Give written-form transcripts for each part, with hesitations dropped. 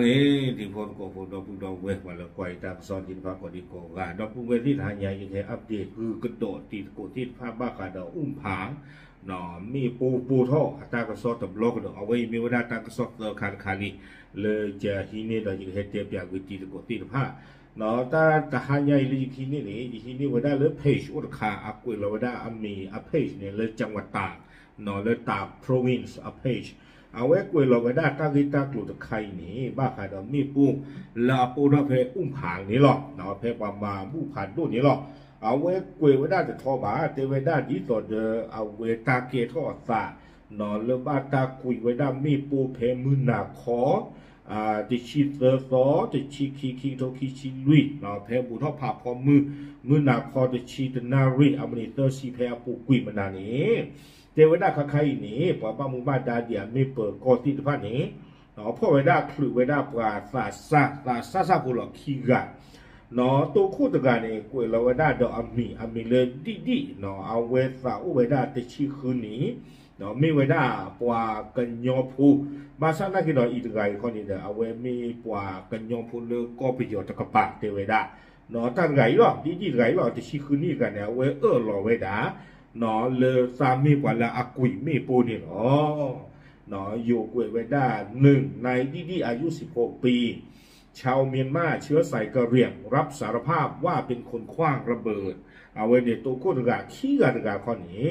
này thì phone của phone đó cũng đâu về mà là quay ta son tin pháp của đi cổ gà đó cũng vềที่ทางใหญ่ยังไงอัปเดตคือกระโดดตีโกติดภาพบ้าขาดผางเนาะมีปูท่อตากระสอบตบล็อกเนาะเอาไว้มีเวลาตากระสอบคานคาลีเลยจะที่นี่เราจะเห็นเตียบอย่างวิธีโกติดผ้าเนาะแต่ทางใหญ่เลยที่นี่ที่นี่เวลาเลยเพจอุตคาอักเวลาเวลามีอัพเพจเนี่ยเลยจังหวัดตากเนาะเลยตาก province อัพเพจเอาไว้กวยเราไว้ได้ตั้งที่ตั้งกลุ่มใครนี่บ้าใครเรามีปูลาปูเราเพผางนี่หรอกเนาะเพประมาณผู้ผ่านตัวนี้หรอกเอาไว้กวยไว้ได้จะทอบาเตไว้ได้ดีต่อเดอเอาไว้ตาเกทอสะเนาะเรื่องบ้าตาคุยไว้ได้มีปูเพมือหนาคอจะชีเตอร์ซอจะชีคีโตคีชีลุยเนาะเพบุทอผ่าพอมือหนาคอจะชีตนารีอเมริเตอร์ชีเพปูกุยมันนานี้เทวดาใครนี่ปะป้ามุบ้านดาเดียไม่เปิดกอติดพันนี้เนาะพ่อเวดาคลุเวดาปลาซาผู้หลอกขี้กันเนาะตัวคู่ตะการนี่กุยเราเวดาดอกอามีเลยดีเนาะเอาเวสาอุเวดาเตชิคืนนี้เนาะมีเวดาปลากันยอผูบาซานาคิดว่าอีตะการคนนี้เด้อเอาเวมีปลากันยอผูเลยก็ไปโยตะกปะเทวดาเนาะตั้งไงหรอดีไงหรอเตชิคืนนี้กันเนี่ยเวหล่อเวดาเนาะเลสามีกว่าละอากุยไม่ปูนี่เนาะเนาะอยู่กวยไว้ได้หนึ่งในดีอายุ16 ปีชาวเมียนมาเชื้อสายกะเหรี่ยงรับสารภาพว่าเป็นคนขว้างระเบิดเอาไว้ในตัวโคตรกาขี้กาข้อนี้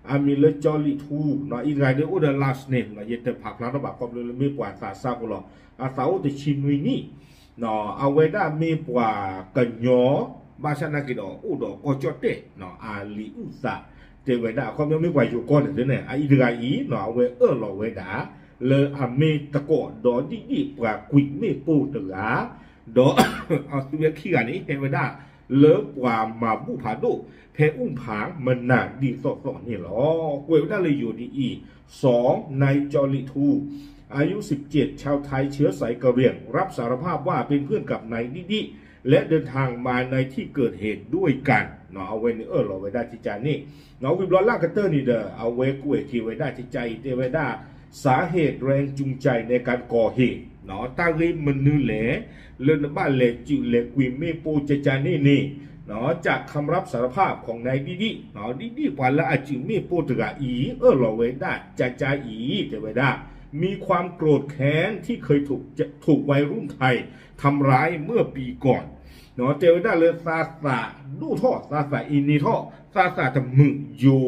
อามีเลจอลิทูเนาะอีกรายเดียวอุดลาสเนมเนาะยันแต่ผักร้านระบาดความเร็วไม่ปวดสาซาบุหรออาสาวติชินุยนี่เนาะเอาไว้ได้ไม่ปวดกันยอบาชนากิดอุดก็จดเตเนาะอาลีอุซาเทวดาความยังไม่ไหวอยู่ก่อนเลยเนี่ยอีกรายเนาะเอาไว้หล่อไว้ด่าเลยอเมตะกอดอดีปลากุยไม่ปูเถื่อดอเอาตัวขี้กันนี้เทวดาเลิกกว่ามาบุผาดุเพผางมันหนาดีสอนี่หรอเวลได้เลยอยู่ดี2ในจอลิทูอายุ17ชาวไทยเชื้อสายกะเหรี่ยงรับสารภาพว่าเป็นเพื่อนกับนายดิและเดินทางมาในที่เกิดเหตุด้วยกันเนาะเอาไว้ในเราไว้ได้ที่ใจนี่เนาะวิบลอล่างกระเตอร์นี่เด้อเอาไว้กล้วยที่ไว้ได้ที่ใจเตไว้ได้สาเหตุแรงจูงใจในการก่อเหตุเนาะตั้งริมันนือแหล่เลื่อนบ้านแหล่จิ๋วแหล่กุยเมปูเจจานี่เนาะจากคำรับสารภาพของนายดิเนาะดิกว่าละจิ๋วเมปูตกะเราไว้ได้จ่าเตไว้ได้มีความโกรธแค้นที่เคยถูกวัยรุ่นไทยทำร้ายเมื่อปีก่อนเนาะเจอได้เลยซาดูท่อซาอินีท่อซาจะมึงอยู่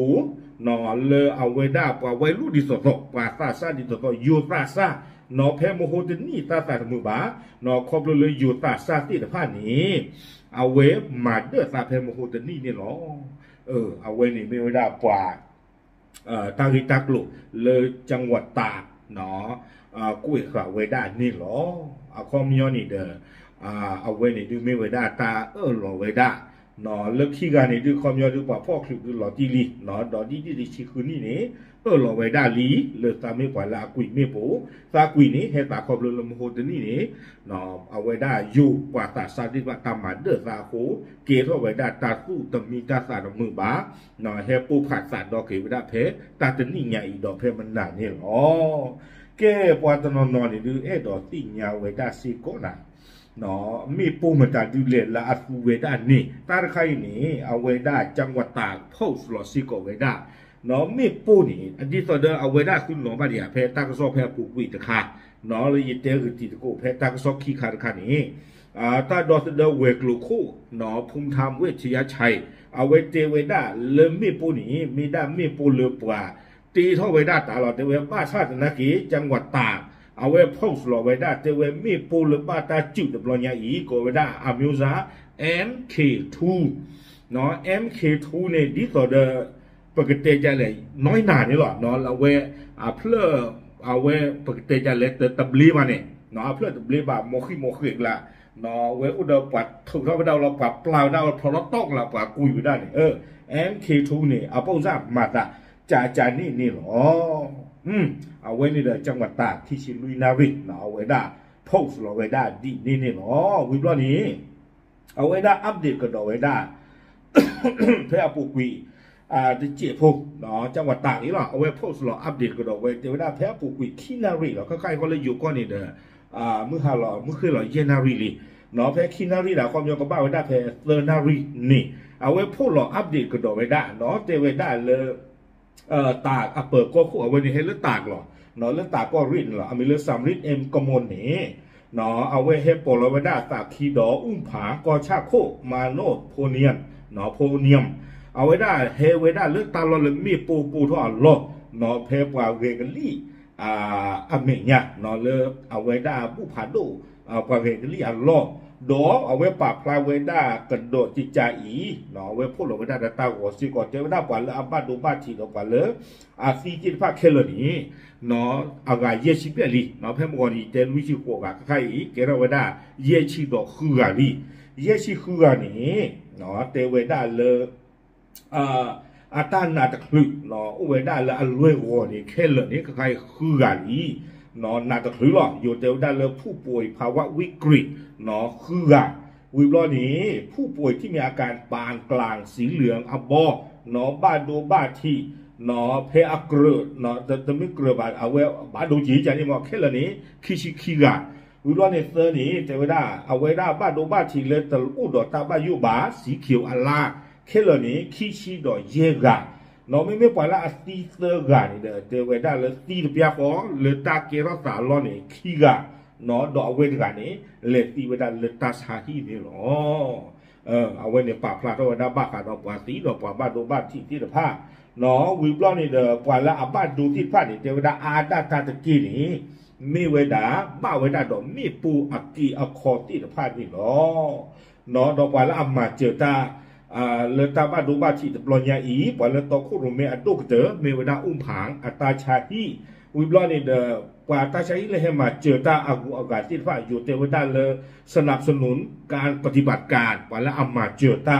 เนาะเลยเอาไว้ได้ปว่าไว้รุ่นดิสโตปว่าซาดิสโตอยู่ซาเนาะแพ้โมโหเดนี่ซาจะมึงบ้าเนาะครบเลยอยู่ซาที่แต่ผ้านี้เอาไว้มาเด้อซาแพ้โมโหเดนี่เนี่ยเนาะเอาไว้นี่ไม่ได้ปว่าตาริตากลุเลยจังหวัดตากเนาะกุ้ยข่าวไว้ได้นี่หรอเอาข้อมีย้อนนี่เด้อเอาไว้ในดูไม่ไว้ได้ตาหล่อไว้ได้เนาะเลิกขี้กันในดูความยอดดูป่าพ่อคลุกดูหล่อดีลีเนาะดอดีชิคืนนี่เนี่ยหล่อไว้ได้ลีเลิกตาไม่ปล่อยละกุยไม่ปูตากุยนี่เฮตาขอบเลยลมโหดนี่เนี่ยเนาะเอาไว้ได้อยู่กว่าตาซาดิว่าตามาเดือดตาโคเกทเอาไว้ได้ตาสู้ตมีตาสาดมือบ้าเนาะเฮปูผัดสาดดอกเกไว้ได้เพตาจะนี่ใหญ่ดอกเพมันหนาเนี่ยอ๋อแกปวดตนอนนี่ดูดอกติ่งยาวไว้ได้สิโกนะเนาะมีปูมันจะดูเลละอัฟูเวด้านี่ตาใครนี่เอาไว้ได้จังหวัดตากโพสลอซิโกเวด้าเนาะมีปูนี่อันที่ต่อเดินเอาไว้ได้คุณหลวงปาเดียเพตากระซอกเพปูกุยตะค่ะเนาะเลยยิเตอร์ติตะโกเพตากระซอกขี้ขาดค่ะนี่ตาดอเดเวกลูคู่เนาะภูมิธรรมเวชยชัยเอาไว้เตไว้ได้เริ่มมีปูนี่มีได้มีปูเลือปลาตีเท่าไว้ได้ตลอดเตไว้บ้าชาตินักกีจังหวัดตากเอาไว้พ่งสโลไว้ได้เตไว้มีปูหรือบ้าตาจิ๋วเดบลอยาอีก็ไว้ได้อามิวซา MK2 เนาะ MK2 เนี่ยดีต่อเดปกติจะเลยน้อยหนานี่หรอเนาะเอาไว้เพื่อเอาไว้ปกติจะเลยตบลีมาเนี่ยเนาะเพื่อตบลีแบบโมขิอีกละเนาะไว้อุดปัดถูกเราไปเดาเราปัดเปล่าเดาพอเราตอกเราปัดกุยไปได้เนี่ยMK2 เนี่ยเอาป้องซ่ามาตาจ่านี่หรอเอาไว้ในจังหวัดตากที่ชิลุยนาริเนาะเอาไว้ได้โพสต์เราไว้ได้ดีนี่หรอวิบล้อนี้เอาไว้ได้อัปเดตกันเอาไว้ได้เพื่อปูกุยที่เจี๊ยบพงเนาะจังหวัดตากนี่หรอเอาไว้โพสต์เราอัปเดตกันเอาไว้เดี๋ยวได้เพื่อปูกุยที่นาริเราก็ใกล้ก็เลยอยู่ก้อนนี่เด้อ มือหาหล่อมือคือหล่อเยนารีลีเนาะแพ้คินารีดาความยาวกับบ้าไว้ได้แพ้เซอร์นารีนี่เอาไว้พูดหล่ออัปเดตกระโดดไว้ได้เนาะเตไว้ได้เลยตากเปิดก็คู่เอาไว้ในให้เลือดตากหรอเนาะเลือดตากก็รินหรอมีเลือดสามรินเอ็มกมลนี่เนาะเอาไว้ให้โปรไว้ได้ตากคีดออุ้มผากอชาโคมาโนโพเนียนเนาะโพเนียมเอาไว้ได้เฮไว้ได้เลือดตาลเลยมีปูทอดลอเนาะเพปว่าเวกันลี่อเมญะเนาะเลยเอาไว้ได้บุพาดูปาเวกันลี่อัลลอดอเอาไว้ปราบพลายไว้ได้กระโดดจิจาอีเนาะไว้พูดไว้ได้ตาหัวซีก่อนเจ้าได้กว่าเลยอับบาดูบาทีกว่าเลยซีจิตภาคเคลนี้เนาะอะไรเยชิเปียลีเนาะเพิ่มก่อนอีเตลุชิโกะกับใครอีเกเราไว้ได้เยชิดอกคืออะไรเยชิคืออะไรนี้เนาะเตไว้ได้เลยอาตานาตะคลึเนาะเอาไว้ได้เลยอันรวยหัวนี่เคลนี้ใครคืออะไรเนาะนาตะคลึหรออยู่เตวได้เลยผู้ป่วยภาวะวิกฤตเนาะคือวิบล้อนี้ผู้ป่วยที่มีอาการปานกลางสีเหลืองอับบอเนาะบ้าโดบ้าที่เนาะเพอเกลือเนาะจะไม่เกลือบาเอาไว้บ้าโดจีจันนี่มอแค่ละนี้คิชิคิกะวิบล้อในเซอร์นี้เตวได้เอาไว้ได้บ้าโดบ้าที่เลยตะอุดตาบ้ายุบาสีเขียวอัลลาแค่ละนี้คิชิดอเยกะเนาะไม่ปล่อยละสีเซอร์กะนี่เด้อเตวได้เลยสีเปียกอเลยตาเกรัสาล้อนี่คิกะเนาะดอกเวทกันนี่เลตีเวดาเลตาชาฮีนี่หรอเอาไว้ในป่าพลาดว่าดาบ้าขาดอกปาสีดอกปาบ้าโดบ้าที่ตะผ้าเนาะวิบล้อนี่เด้อปล่อยละบ้าดูที่ผ้านี่เทวดาอาดาตาตะกี้นี่มีเวดาบ้าเวดาดอกมีปูอักกีอักคอที่ตะผ้านี่หรอเนาะดอกปล่อยละอามาเจอตาเลตาบ้าดูบ้าที่ตะปลอยาอีปล่อยละตอคุรุเมอดุกเจอมีเวดาอุ้มผางอัตาชาฮีวิบล้อนี่เด้อกว่าตาใช้เลยให้มาเจอตาอากูอากาศที่ว่าอยู่เทวดาเลยสนับสนุนการปฏิบัติการว่าแล้วอามาเจอตา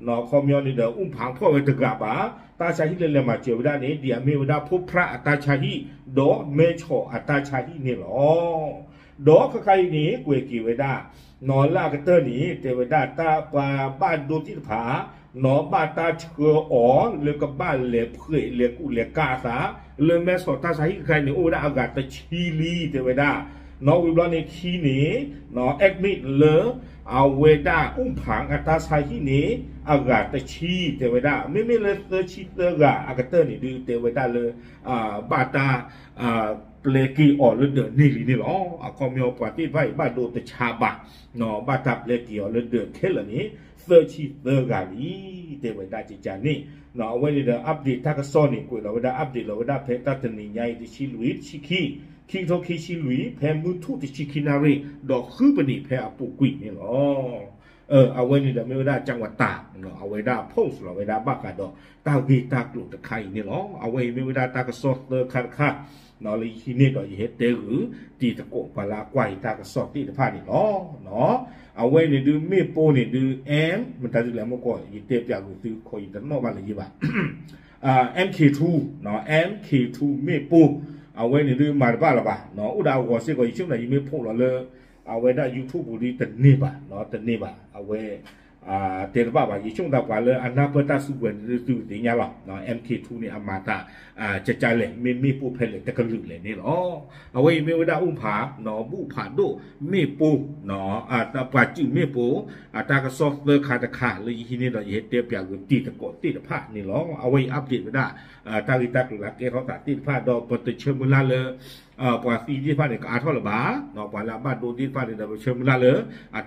เนาะคอมยอนี่เด้ออุ้มผางพ่อไว้ตะกะบาตาใช้เลยมาเจอได้นี้เดี๋ยวมีเวลาพบพระอัตาชาฮีโดเมโชอัตาชาฮีนี่หรอโดใครนี้กวยกี่เวดานอนลากเตอร์นี้เทวดาตาปาบ้านดูที่ผาเนาะบ้านตาเชืออ๋อเลยกับบ้านเล็บเผยเล็กอุเล็กกาสาเลยแม่สอดตาใช้ใครเนี่ยโอ้ได้อากาศตะชีลีเทวดาเนาะวิบลอนในขี้นี้เนาะแอดมิดเลยเอาเวดาอุ้มผางอัตาใช้ที่นี้อากาศตะชีเทวดาไม่เลยเตอร์ชีเตอร์กะอากาศเตอร์นี่ดูเทวดาเลยบ้านตาเปลกีออเลยเดือดนี่หรอคอมยอปฏิไว้บ้านโดตชาบะเนาะบ้านตาเปลกีออเลยเดือดแค่ละนี้เซอร์ชีเตอร์กะนี่เทวดาจิจานี่เนาะวันนี้เดี๋ยวอัปเดตถ้าก็ซ้อนนี่กูเราได้อัปเดตเราได้เพจตัดนี่ใหญ่ที่ชิลุยชิคีคิงโทคิชิลุยเพมือทุที่ชิคินารีดอกคือปนิเพอปุกุยนี่หรอเอาไว้นี่เดี๋ยวไม่ได้จังหวัดตากเนาะเอาไว้ได้โพสเราไว้ได้บ้ากาดอกตากีตากลุตะไคนี่หรอเอาไว้ไม่ได้ตากระสอบเตอร์คัดเนาะเลยที่นี่ดอกเฮ็ดเตอร์ตีตะโกปลาไกวตากระสอบที่ตะผ้านี่หรอเนาะเอาไว้นี่ดูเมโปนี่ดูแอมมันตาดูแลเมื่อก่อนยี่เตปจากกูซื้อคอยตั้งนอกบ้านเลยยี่บ้าMK2 เนาะ MK2 เมโปเอาไว้นี่ดูมาบ้านละบ้าเนาะอุดาวก็เสียก็ยิ่งไหนยี่เมโปเราเลยเอาไว้ได้ YouTube บุรีตันนี่บ้าเนาะตันนี่บ้าเอาไว้เดี๋ยวบ้ายี่ช่วงดาวกว่าเลยอันนั้นเปิดตาสุวรรณดูดีเงี้ยหรอเนาะ MK2 นี่อามาตาจะจ่ายเลยมีปูเพลเลยแต่ก็ลึกเลยนี่หรอเอาไว้ไม่ได้อุ้มผาเนาะบุผาดูมีปูเนาะตาปาจื้อมีปูตากระซอฟเวอร์ขาดเลยที่นี่เราเห็นเตียบอย่างตีตะโกตีตะผ้านี่หรอเอาไว้อัปเดตไม่ได้ตาลิตาหลักเกเขาตัดตีตะผ้าดอกปฏิเชื่อมือละเลยปว่าซีที่ฟ้าเนี่ยก็อาทอละบาเนาะปว่าละบ้านโดนที่ฟ้าเนี่ยเราเชื่อมือละเลย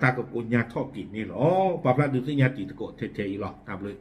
ตากระกุญญาทอกินนี่หรอปว่าพระดูสิญาติตะโกเทๆหรอตามเลย